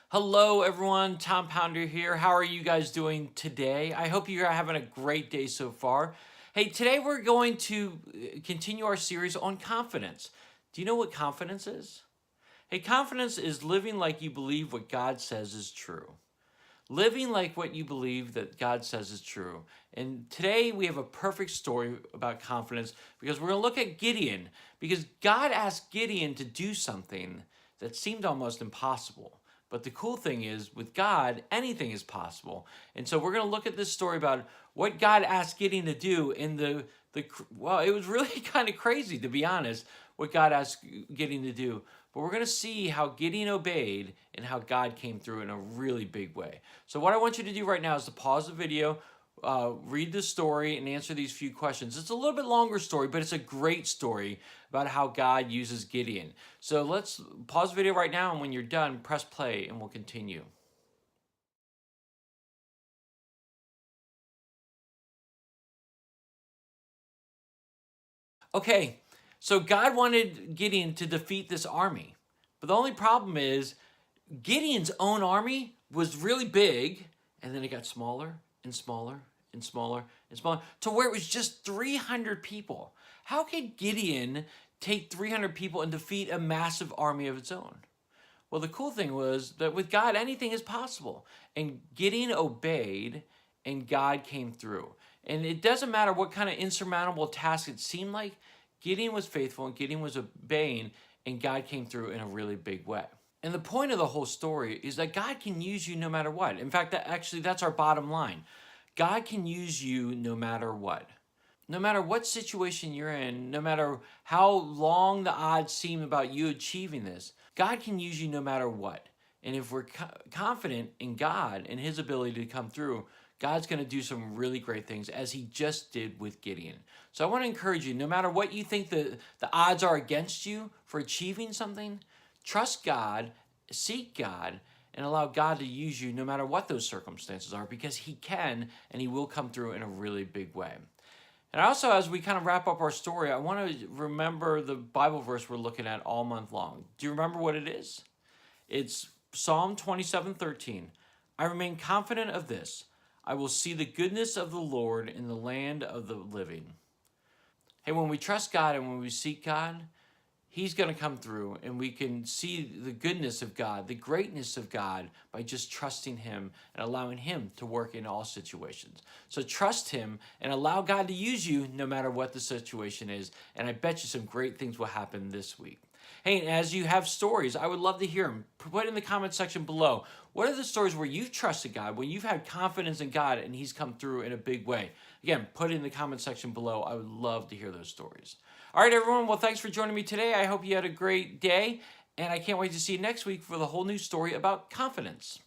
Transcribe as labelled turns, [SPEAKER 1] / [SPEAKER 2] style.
[SPEAKER 1] Hello, everyone. Tom Pounder here. How are you guys doing today? I hope you're having a great day so far. Hey, today we're going to continue our series on confidence. Do you know what confidence is? Hey, confidence is living like you believe what God says is true. Living like what you believe that God says is true. And today we have a perfect story about confidence because we're going to look at Gideon because God asked Gideon to do something that seemed almost impossible. But the cool thing is, with God, anything is possible. And so we're going to look at this story about what God asked Gideon to do in well, it was really kind of crazy, to be honest, what God asked Gideon to do. But we're going to see how Gideon obeyed and how God came through in a really big way. So what I want you to do right now is to pause the video, read the story, and answer these few questions. It's a little bit longer story, but it's a great story about how God uses Gideon. So let's pause the video right now, and when you're done, press play, and we'll continue. Okay, so God wanted Gideon to defeat this army. But the only problem is Gideon's own army was really big, and then it got smaller and smaller and smaller and smaller to where it was just 300 people. How could Gideon take 300 people and defeat a massive army of its own? Well, the cool thing was that with God, anything is possible. And Gideon obeyed, and God came through. And it doesn't matter what kind of insurmountable task it seemed like, Gideon was faithful, and Gideon was obeying, and God came through in a really big way. And the point of the whole story is that God can use you no matter what. In fact, that's our bottom line. God can use you no matter what. No matter what situation you're in, no matter how long the odds seem about you achieving this, God can use you no matter what. And if we're confident in God and his ability to come through, God's going to do some really great things, as he just did with Gideon. So I want to encourage you, no matter what you think the odds are against you for achieving something, trust God, seek God, and allow God to use you no matter what those circumstances are, because he can and he will come through in a really big way. And also, as we kind of wrap up our story, I want to remember the Bible verse we're looking at all month long. Do you remember what it is? It's Psalm 27:13. I remain confident of this. I will see the goodness of the Lord in the land of the living. Hey, when we trust God and when we seek God, he's going to come through, and we can see the goodness of God, the greatness of God, by just trusting him and allowing him to work in all situations. So trust him and allow God to use you no matter what the situation is, and I bet you some great things will happen this week. Hey, and as you have stories, I would love to hear them. Put in the comment section below. What are the stories where you've trusted God, when you've had confidence in God and he's come through in a big way? Again, put it in the comment section below. I would love to hear those stories. All right, everyone. Well, thanks for joining me today. I hope you had a great day, and I can't wait to see you next week for the whole new story about confidence.